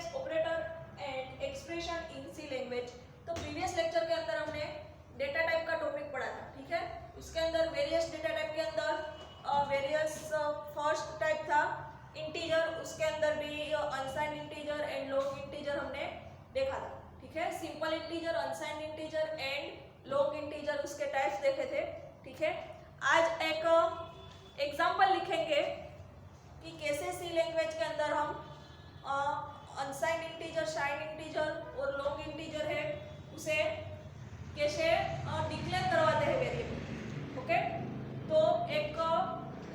Types operator and expression in C language. तो previous lecture के अंदर हमने डेटा टाइप का टॉपिक पढ़ा था, ठीक है। उसके अंदर वेरियस डेटा टाइप के अंदर वेरियस फर्स्ट टाइप था इंटीजर, उसके अंदर भी unsigned integer and long integer हमने देखा था, ठीक है। Simple integer, unsigned integer and long integer उसके टाइप्स देखे थे, ठीक है। आज एक एग्जांपल लिखेंगे कि कैसे सी लैंग्वेज के अंदर हम अनसाइंड इंटीजर, साइंड इंटीजर और लॉन्ग इंटीजर है उसे कैसे डिक्लेयर करवाते हैं वेरिएबल, ओके। तो एक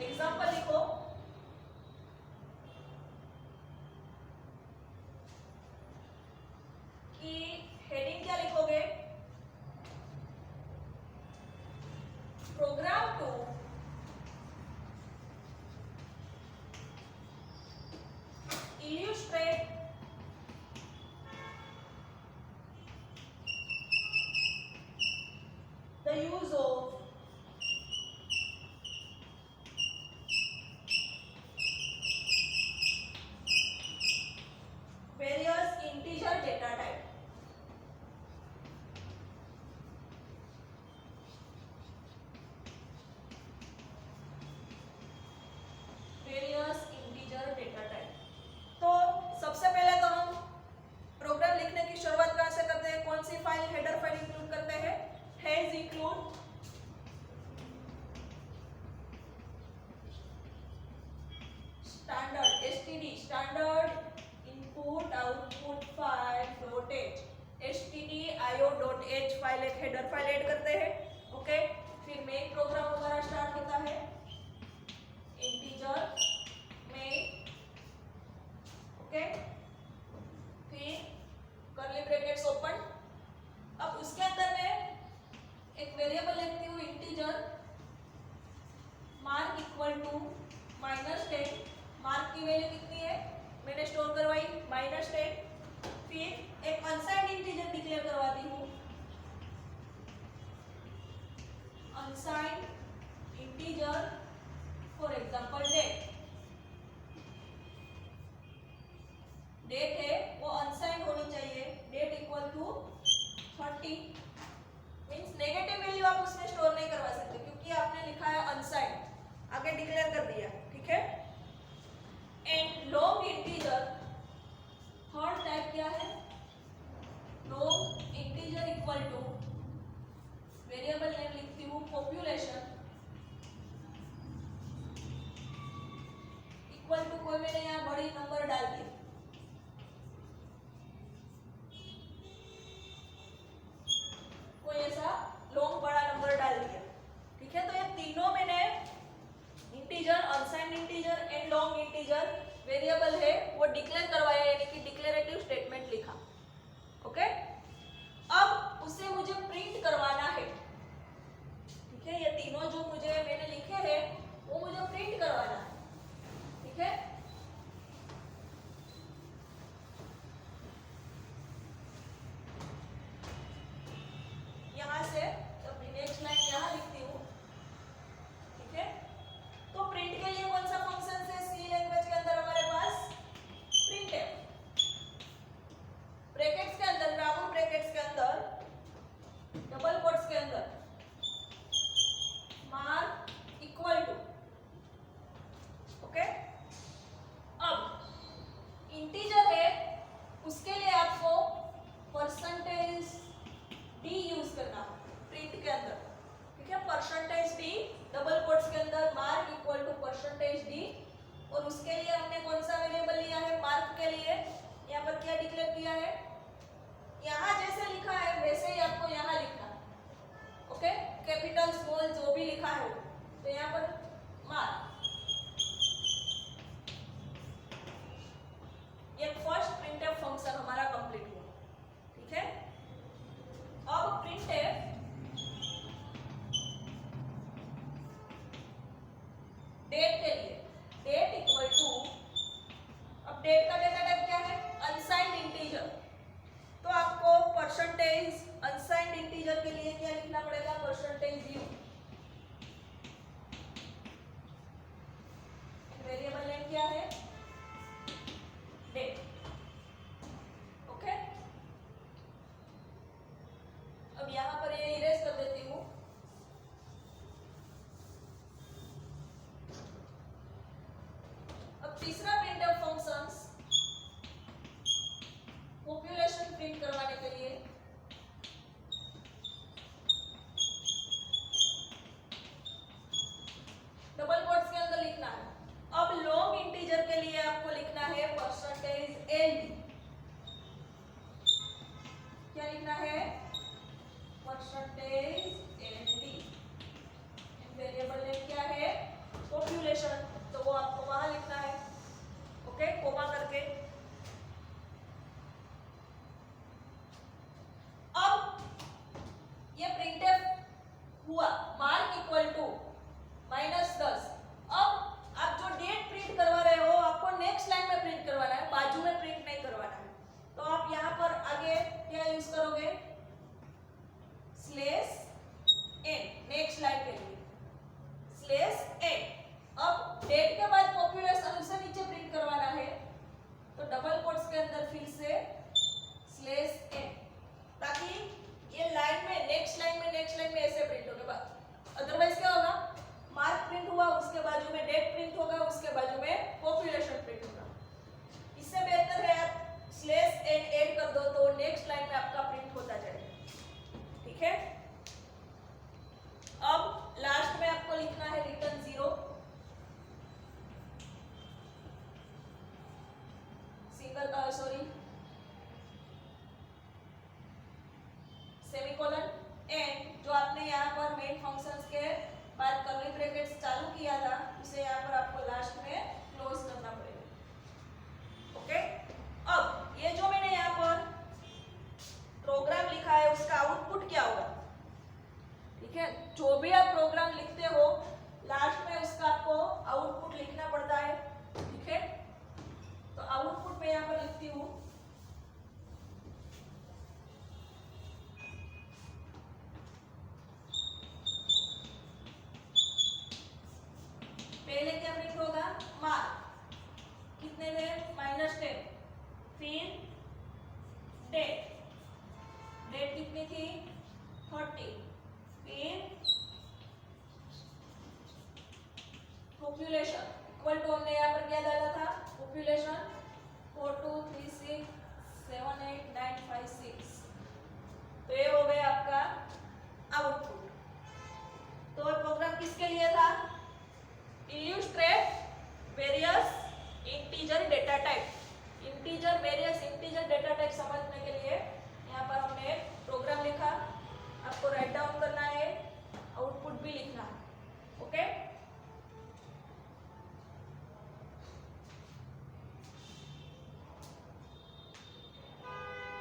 एग्जांपल लिखो कि हेडिंग क्या लिखोगे, program to illustrate the use of various integer data type। various integer data type। तो सबसे पहले तो हम प्रोग्राम लिखने की शुरुआत कहां से करते हैं, कौन सी फाइल, हेडर फाइल इंक्लूड करते हैं, has include standard STD, standard input output file dot H, stdio.h file एक हेडर फाइल ऐड करते हैं, ओके। फिर मेन प्रोग्राम हमारा स्टार्ट होता है इंटीजर मेन, ओके। फिर कर्ली ब्रैकेट्स ओपन। अब उसके अंदर मैं एक वेरिएबल लिखती हूँ integer mark equal to -10। Mark की वैल्यू कितनी है मैंने स्टोर करवाई -10। फिर एक अनसाइंड इंटीजर डिक्लेयर करवाती हूँ, unsigned integer for example date. Date है वो अनसाइंड होनी चाहिए, date equal to 30। Means negative value आप उसमें स्टोर नहीं करवा सकते क्योंकि आपने लिखा है अनसाइंड, आगे डिक्लेयर कर दिया, ठीक है। And long integer third type क्या है, long integer equal two variable name लिखती हूँ पॉपुलेशन इक्वल टू कोई मैंने यहाँ बड़ी नंबर डाल दी, कोई ऐसा लॉन्ग बड़ा नंबर डाल दिया, ठीक है। तो ये तीनों मैंने integer, unsigned integer and long integer variable है वो डिक्लेयर करवाया, यानी कि डिक्लेरेटिव स्टेटमेंट लिखा, ओके। अब उसे मुझे प्रिंट करवाना है, ठीक है। ये तीनों जो मुझे मैंने लिखे हैं वो मुझे प्रिंट करवाना है, ठीक है। यहां से अपनी नेक्स्ट लाइन यहां लिखती हूँ, ठीक है। तो प्रिंट के लिए कौन सा फंक्शन है सी लैंग्वेज के अंदर हमारे पास, प्रिंटफ। ब्रैकेट्स के अंदर, राउंड ब्रैकेट्स के अंदर, डबल कोट्स के अंदर मार्क इक्वल टू, ओके। अब इंटीजर है उसके लिए आपको %d यूज करना प्रिंट के अंदर, ठीक है। %d डबल कोट्स के अंदर मार्क इक्वल टू %d। और उसके लिए हमने कौन सा वेरिएबल लिया है, मार्क के लिए यहाँ पर क्या डिक्लेयर किया है, यहाँ जैसे लिखा है वैसे ही आपको यहाँ लिखना, ओके। कैपिटल स्मॉल जो भी लिखा है तो यहाँ पर मार्क। ये फर्स्ट प्रिंटफ फंक्शन हमारा कंप्लीट हुआ, ठीक है। अब प्रिंटफ डेट के लिए, डेट इक्वल टू, अब डेट का डेटा टाइप क्या है, अनसाइंड इंटीजर। तो आपको परसेंटेज अनसाइंड इंटीजर के लिए क्या लिखना पड़ेगा, %u। हुआ, मार्क इक्वल टू -10। अब आप जो डेट प्रिंट करवा रहे हो आपको नेक्स्ट लाइन में प्रिंट करवाना है, बाजू में प्रिंट नहीं करवाना है। तो आप यहाँ पर आगे क्या यूज करोगे, स्लेश एन, नेक्स्ट लाइन के लिए स्लेश एन। अब डेट के बाद पॉपुलेशन उसे नीचे प्रिंट करवाना है, तो डबल कोट्स के अंदर फिर से स्लेश एन, ताकि ये लाइन में नेक्स्ट लाइन में ऐसे प्रिंट होगा। अदरवाइज क्या होगा, मार्क प्रिंट हुआ उसके बाजू में डेट प्रिंट होगा, उसके बाजू में पॉपुलेशन प्रिंट होगा। इससे बेहतर है आप स्लेश एन ऐड कर दो तो नेक्स्ट लाइन में आपका प्रिंट होता जाएगा। ठीक है, अब लास्ट में आपको लिखना है रिटर्न 0, सेमीकोलन, एंड जो आपने यहाँ पर मेन फंक्शंस के बाद कर्ली ब्रैकेट्स चालू किया था उसे यहाँ पर आपको लास्ट में क्लोज करना पड़ेगा। ओके, अब ये जो मैंने यहाँ पर प्रोग्राम लिखा है उसका आउटपुट क्या होगा। ठीक है, जो भी आप प्रोग्राम लिखते हो लास्ट में उसका आपको आउटपुट लिखना पड़ता है। ठीक है, तो आउटपुट मैं यहाँ पर लिखती हूँ, पहले क्या प्रिंट होगा, मार्क कितने थे, -10, फिर डेट, डेट कितनी थी 30, फिर पॉपुलेशन इक्वल टू हमने यहाँ पर क्या डाला था, पॉपुलेशन 42367895 तो ये हो गया आपका आउटपुट। तो प्रोग्राम किसके लिए था, illustrate various integer data type, integer various integer data type समझने के लिए यहाँ पर हमने एक प्रोग्राम लिखा। आपको राइट डाउन करना है, आउटपुट भी लिखना है। ओके,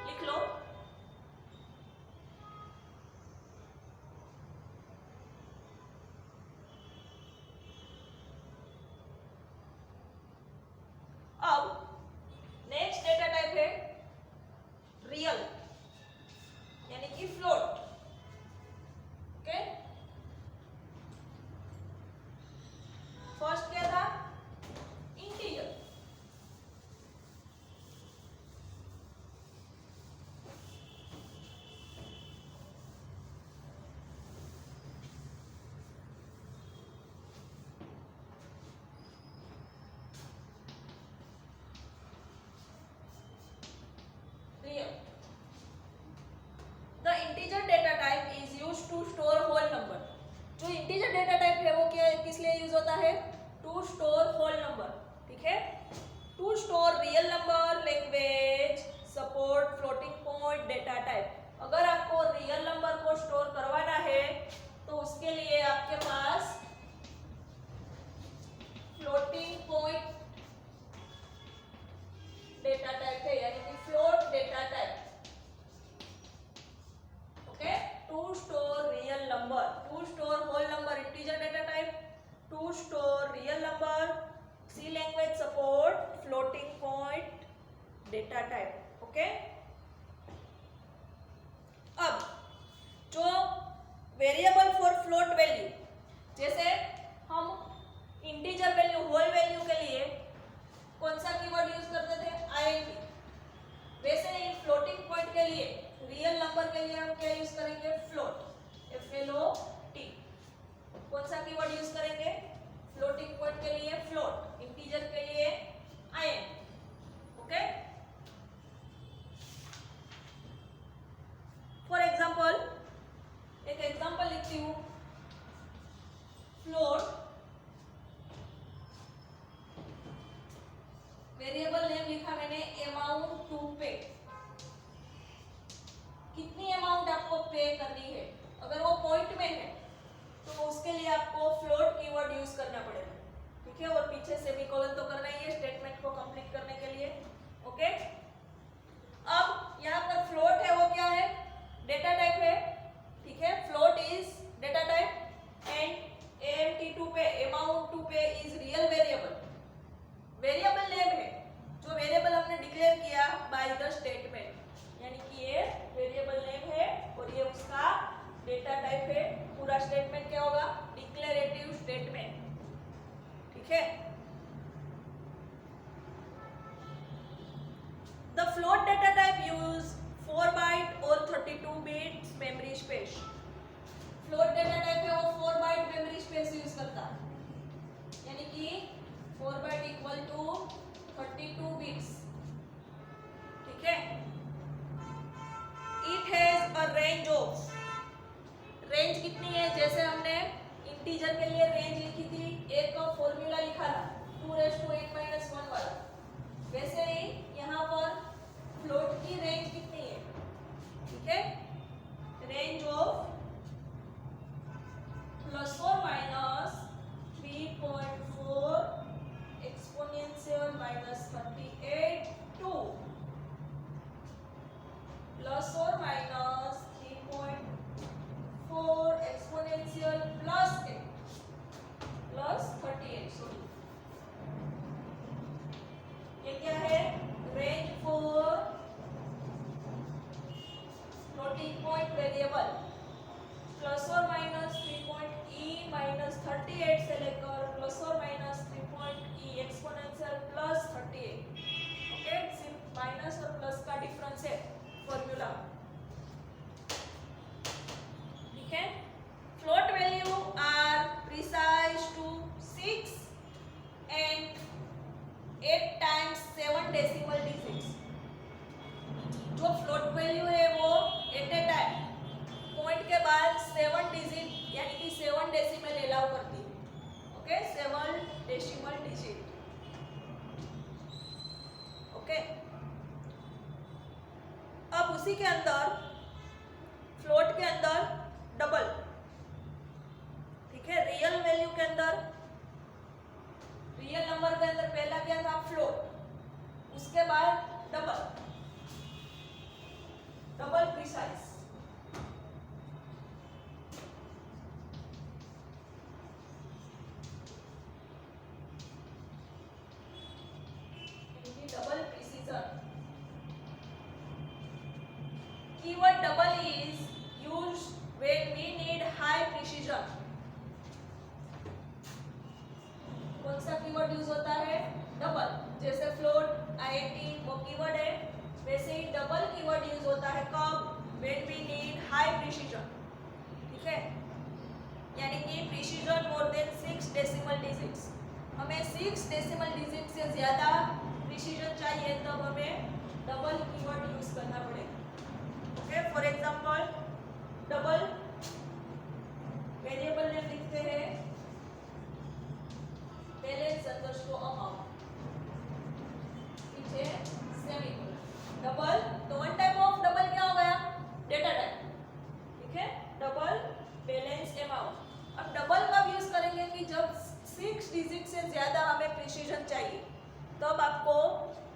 लिख लो। अब नेक्स्ट डेटा टाइप है रियल, यानी कि फ्लोट। ओके, फर्स्ट क्या था, integer, real. The integer data type is used to store whole number. जो integer data type है वो क्या किस लिए यूज होता है, to store whole number। ठीक है, to store real number, language support floating point data type। अगर आपको रियल नंबर को स्टोर करवाना है तो उसके लिए आपके पास फ्लोटिंग पॉइंट डेटा टाइप है, यानी कि float data type. Okay, to store real number, to store whole number integer data type, to store real number, C language support floating point data type. Okay, अब जो variable for float value, जैसे हम integer value whole value के लिए कौन सा keyword use करते थे, int, वैसे ही फ्लोटिंग पॉइंट के लिए रियल नंबर के लिए हम क्या यूज करेंगे, फ्लोट, FLOT। कौन सा कीवर्ड यूज करेंगे, फ्लोटिंग पॉइंट के लिए फ्लोट, इंटीजर के लिए int। ओके, फॉर एग्जांपल एक एग्जांपल लिखती हूँ, फ्लोट वेरिएबल नेम लिखा मैंने अमाउंट टू पे, कितनी अमाउंट आपको पे करनी है, कितनी है, जैसे हमने इंटीजर के लिए रेंज लिखी थी, एक फॉर्मूला लिखा था 2n-1 वाला, वैसे ही यहाँ पर फ्लोट की रेंज कितनी है, ठीक है, रेंज ऑफ प्लस और minus 3.4 exponential minus 38 to plus और माइनस 3.4 एक्सपोनेंशियल प्लस 38, सॉरी, ये क्या है, range for floating point variable plus और माइनस 3.e माइनस 38 से लेकर प्लस और minus 3.e exponential plus 38, okay, सिर्फ माइनस और प्लस का डिफरेंस है फॉर्मूला, ठीक है। Float value are precise to 6 and 8 times 7 decimal digits. जो फ्लोट वैल्यू है वो एट ए टाइम पॉइंट के बाद 7 डिजिट यानी कि 7 डेसिमल अलाउ करती है, ओके, 7 डेसिमल डिजिट, ओके। अब उसी के अंदर फ्लोट के अंदर डबल, ठीक है, रियल वैल्यू के अंदर, रियल नंबर के अंदर पहला क्या था, फ्लोट, उसके बाद double, double precise, double precision. Keyword double is used when we need high precision. कौन सा कीवर्ड यूज होता है, डबल, जैसे फ्लोट, आईआईटी वो कीवर्ड है, वैसे ही डबल कीवर्ड यूज होता है कब, when we need high precision, ठीक है, यानी कि precision more than 6 decimal digits, हमें 6 डेसिमल डिजिट से ज्यादा प्रिसीजन चाहिए तब हमें डबल कीवर्ड यूज करना पड़ेगा, okay. For example double variable name लिखते हैं बैलेंस अंडरस्कोर अमाउंट, पीछे सेमीकोलन, डबल, तो वन टाइप ऑफ डबल क्या हो गया, डेटा टाइप, ठीक है, डबल बैलेंस अमाउंट। अब डबल कब यूज करेंगे कि जब 6 डिजिट से ज्यादा हमें प्रिसीजन चाहिए तब आपको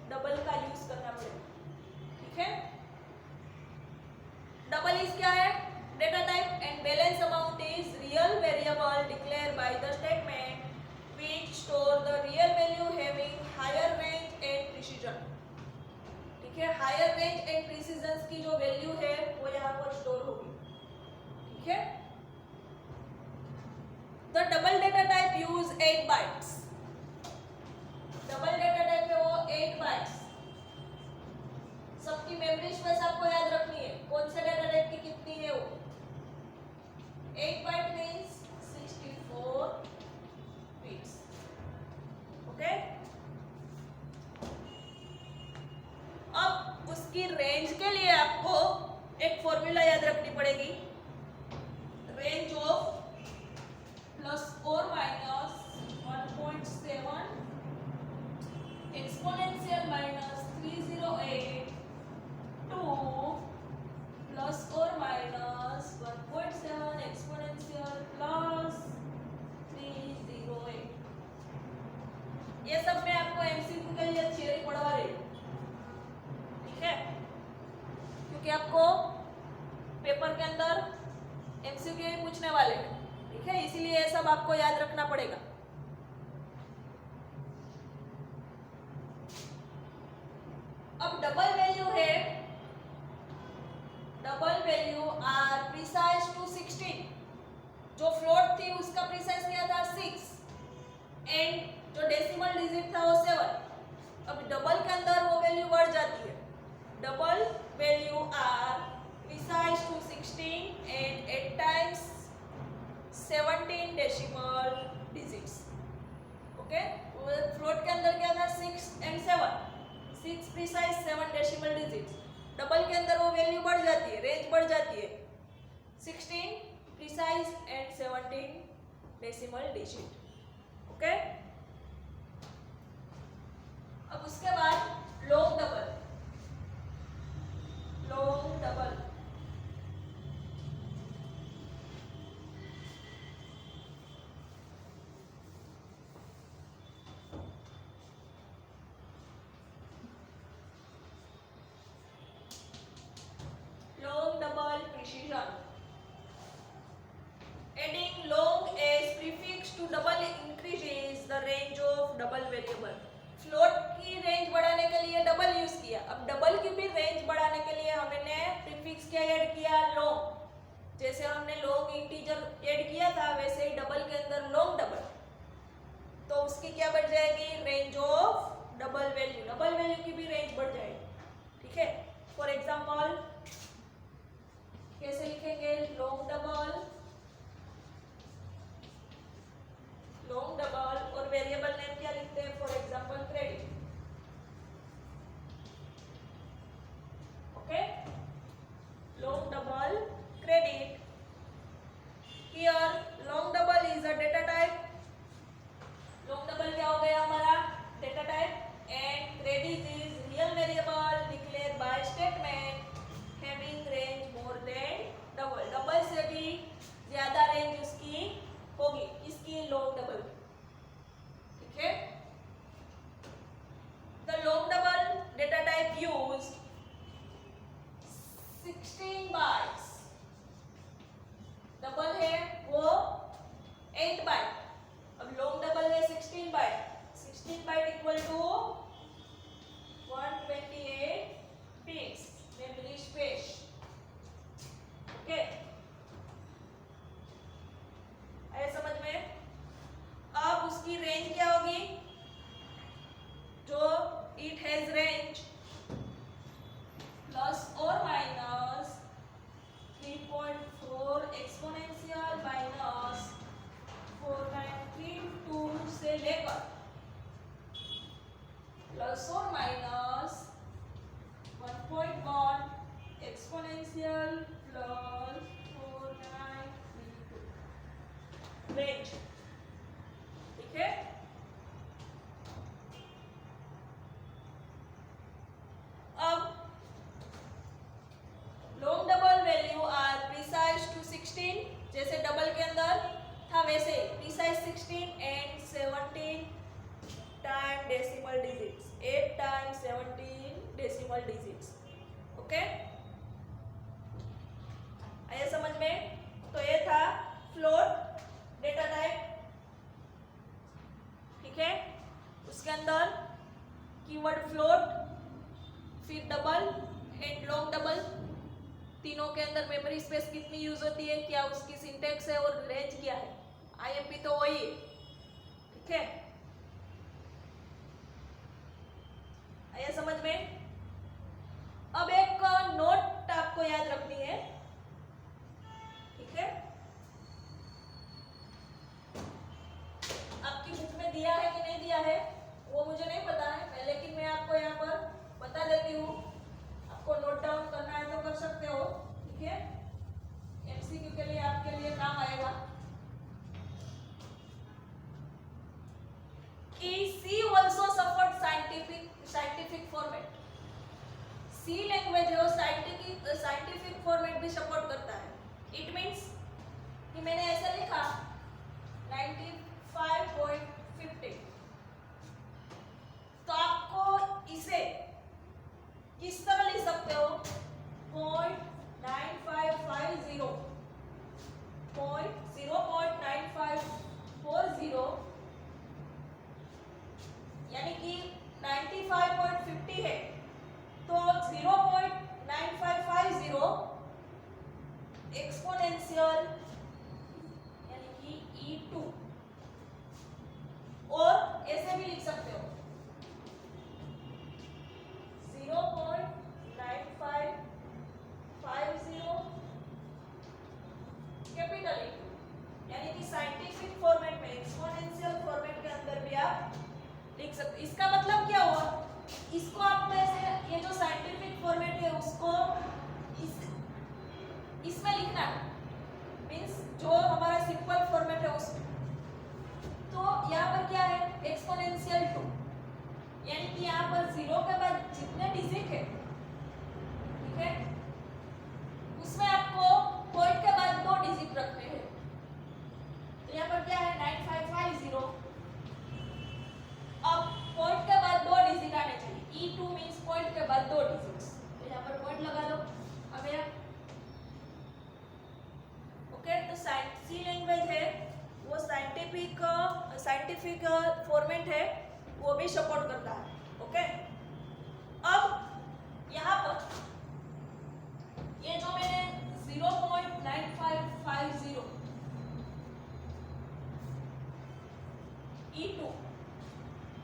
डबल का यूज करना पड़ेगा, ठीक है। डबल इज क्या है, data type, and balance amount is real variable declare by the statement which store the real value having higher range and precision, ठीक है, हायर रेंज एंड प्रिसीजन की जो वैल्यू है वो यहाँ पर स्टोर होगी, ठीक है। The double data type use 8 bytes, double data type है वो 8 बाइट्स, सबकी मेमोरी स्पेस आपको याद रखनी है, कौन से डेटा टाइप की कितनी है वो, 8 बाइट मींस 64 बिट्स, ओके। अब उसकी रेंज के लिए आपको एक फॉर्मूला याद रखनी पड़ेगी, रेंज ऑफ प्लस और minus 1.7 exponential minus 308 to plus और माइनस 1.7 एक्सपोनेंशियल प्लस 308। ये सब मैं आपको एमसीक्यू के लिए थियरी पढ़वा रही हूँ, ठीक है, क्योंकि आपको पेपर के अंदर एमसीक्यू ही पूछने वाले हैं, ठीक है, इसीलिए ये सब आपको याद रखना पड़ेगा। अब डबल वैल्यू है, double value are precise to 16, जो फ्लोट थी उसका प्रिसाइज क्या था 6 एंड जो डेसिमल डिजिट था वो 7। अब डबल के अंदर वो वैल्यू बढ़ जाती है, double value are precise to 16 and 8 times 17 decimal digits, okay. Float के अंदर क्या था 6 and 7, 6 precise 7 decimal digits, double के अंदर वो वैल्यू बढ़ जाती है, रेंज बढ़ जाती है 16 precise and 17 decimal digit. Okay, अब उसके बाद long double, long double precision. Adding long as prefix to double increases the range of double variable. Float की रेंज बढ़ाने के लिए डबल यूज किया, अब डबल की भी रेंज बढ़ाने के लिए हमने प्रीफिक्स क्या ऐड किया, लॉन्ग। जैसे हमने लॉन्ग इंटीजर ऐड किया था वैसे ही डबल के अंदर लॉन्ग डबल, तो उसकी क्या बढ़ जाएगी, range of double value, double value की भी रेंज बढ़ जाएगी। ठीक है, फॉर एग्जांपल कैसे लिखेंगे, लॉन्ग डबल, लॉन्ग डबल और वेरिएबल नेम क्या लिखते हैं, for example credit. Okay, long double credit. Here long double is a data type, long double क्या हो गया हमारा, data type, and credit is real variable declare by statement having range more than double, double से भी ज्यादा range उसकी होगी, इसकी लॉन्ग डबल। ठीक है, the long double data type used 16 bytes, double है वो 8 बाइट, अब लॉन्ग डबल है 16 byte, 16 byte equal to 128 bits memory space. Okay, आया समझ में। अब उसकी रेंज क्या होगी, जो इट हैज रेंज प्लस और माइनस 3.4 एक्सपोनेंशियल माइनस 4.32 से लेकर प्लस और माइनस 1.1 एक्सपोनेंशियल प्लस 4.32 रेंज। ठीक है, अब long double value are precise to 16, जैसे डबल के अंदर था वैसे precise 16 and 17 time decimal digits, 8 times 17 decimal digits. Okay, आया समझ में। तो ये था फ्लोट डेटा टाइप। ठीक है, उसके अंदर कीवर्ड फ्लोट, फिर डबल एंड लॉन्ग डबल, तीनों के अंदर मेमोरी स्पेस कितनी यूज होती है, क्या उसकी सिंटेक्स है और रेंज क्या है, आईएमपी तो वही है। ठीक है, आया समझ में। अब एक नोट आपको याद रखनी है। ठीक है, आपकी बुक में दिया है कि नहीं दिया है वो मुझे नहीं पता है, लेकिन मैं आपको यहाँ पर बता देती हूँ, आपको नोट डाउन करना है तो कर सकते हो। ठीक है, एमसीक्यू के लिए आपके लिए काम आएगा कि सी ऑल्सो सपोर्ट साइंटिफिक फॉर्मेट, सी लैंग्वेज है वो साइंटिफिक फॉर्मेट भी सपोर्ट करता है। इट मींस कि मैंने ऐसा लिखा 95.50, तो आपको इसे किस तरह लिख सकते हो, 0.9550, 0.9540, यानी कि 95.50 है तो 0.9550 एक्सपोनेंशियल यानी कि E2, और ऐसे भी लिख सकते हो 0.9550 कैपिटल E2, यानी कि साइंटिफिक फॉर्मेट में, एक्सपोनेंशियल फॉर्मेट के अंदर भी आप लिख सकते। इसका मतलब क्या हुआ, इसको आप में से ये जो साइंटिफिक फॉर्मेट है उसको इसमें लिखना है, मींस जो हमारा सिंपल फॉर्मेट है उसमें। तो यहाँ पर क्या है, एक्सपोनेंशियल 2, यानी कि यहाँ पर 0 के बाद जितने डिजिट है, ठीक है, उसमें आपको पॉइंट के बाद 2 डिजिट रखने हैं। तो यहाँ पर क्या है 9550, अब पॉइंट के बाद 2 डिजिट आने चाहिए। E2 मींस पॉइंट के बाद 2 डिजिट्स, तो यहाँ पर पॉइंट लगा दो। अब ये ओके, तो सी लैंग्वेज है वो साइंटिफिक फॉर्मेट है, वो भी सपोर्ट करता है। ओके, अब यहाँ पर ये जो मैंने 0.9550 E2,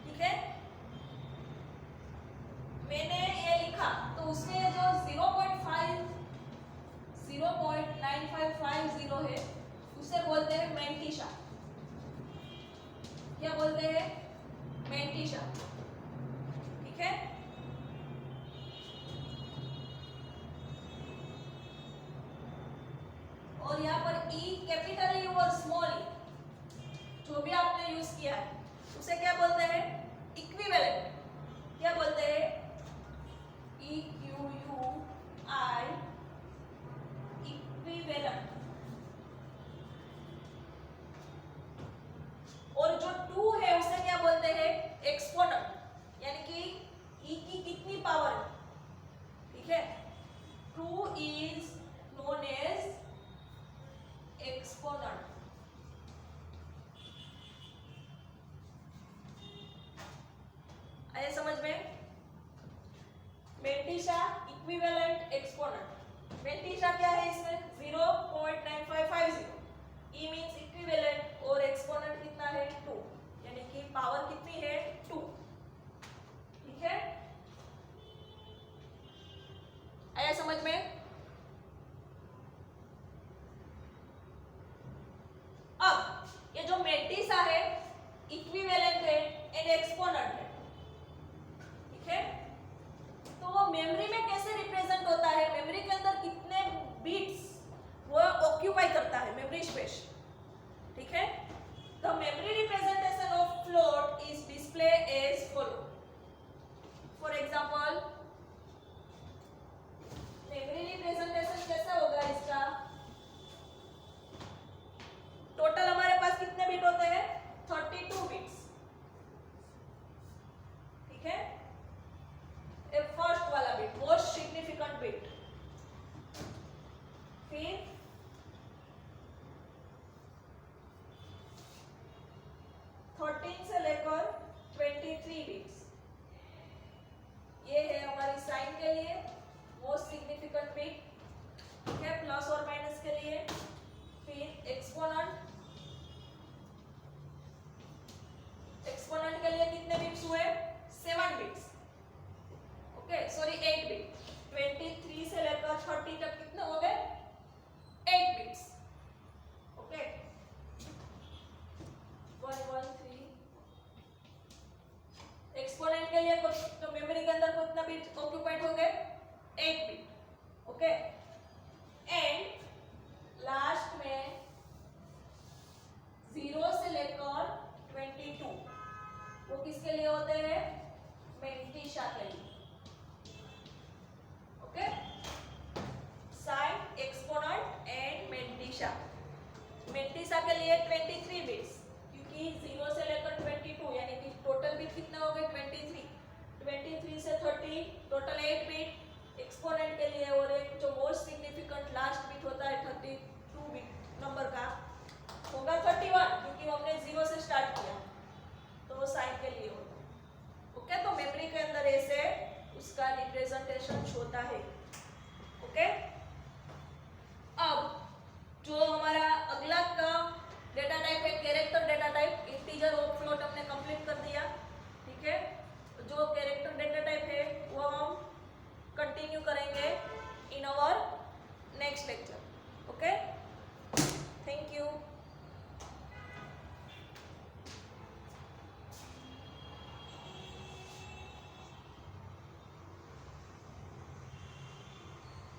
ठीक है, मैंने ये लिखा, तो उसमें जो 0.9550 है उसे बोलते हैं मेंटिशा। क्या बोलते हैं, मेंटिशा, ठीक है। और यहाँ पर E कैपिटल E और स्मॉल e जो भी आपने यूज किया है उसे क्या बोलते हैं, इक्विवेलेंट। क्या बोलते हैं, EQUI, इक्विवेलेंट। और जो 2 है उसे क्या बोलते हैं, एक्सपोनेंट, यानी कि E की कितनी पावर है, ठीक है। 2 इज नोन एज एक्सपोनेंट। आया समझ में, मेंटिशा, इक्विवेलेंट, एक्सपोनेंट। मेंटिशा क्या है, इसमें 0.9550, E मींस इक्विवेलेंट और एक्सपोनेंट कितना है 2, यानी कि पावर कितनी है 2, ठीक है। आया समझ में। अब ये जो मेंटिशा है इक्विवेलेंट है एंड एक्सपोनेंट है, ठीक है। तो वो मेमोरी में कैसे रिप्रेजेंट होता है, मेमोरी के अंदर कितने बिट्स वो ऑक्यूपाई करता है मेमोरी स्पेस, ठीक है। The memory representation of float is display as follow. For example, memory representation कैसा होगा इसका, टोटल हमारे पास कितने बिट होते हैं, 32 बिट्स, ठीक है। फर्स्ट वाला बिट मोस्ट सिग्निफिकेंट बिट, फिर 13 से लेकर 23 बिट्स, ये है हमारी साइन के लिए मोस्ट सिग्निफिकेंट बिट, ठीक है, प्लस और माइनस के लिए। फिर एक्सपोनेंट, एक्सपोनेंट के लिए कितने बिट्स हुए, 7 बिट्स, ओके, सॉरी 8 बिट। 23 से लेकर 30 तक कितने हो गए, 8 बिट्स, ओके। 113 एक्सपोनेंट के लिए तो मेमोरी के अंदर कितना बिट ऑक्यूपाइड हो गए, 8 बिट, ओके। एंड लास्ट में 0 से लेकर 22 वो किसके लिए होते हैं, मेंटिशा के लिए, okay. Sign, exponent and mantissa. Mantissa के लिए 23 बिट्स, क्योंकि 0 से लेकर 22 यानी कि टोटल बिट कितने हो गए 23, 23 से 30 टोटल 8 बिट। एक्सपोनेंट के लिए और एक जो मोस्ट सिग्निफिकेंट लास्ट बिट होता है 32 बिट नंबर का होगा 31, क्योंकि हमने 0 से स्टार्ट किया, तो वो साइन के लिए होता है, ओके। तो मेमोरी के अंदर ऐसे उसका रिप्रेजेंटेशन होता है, ओके।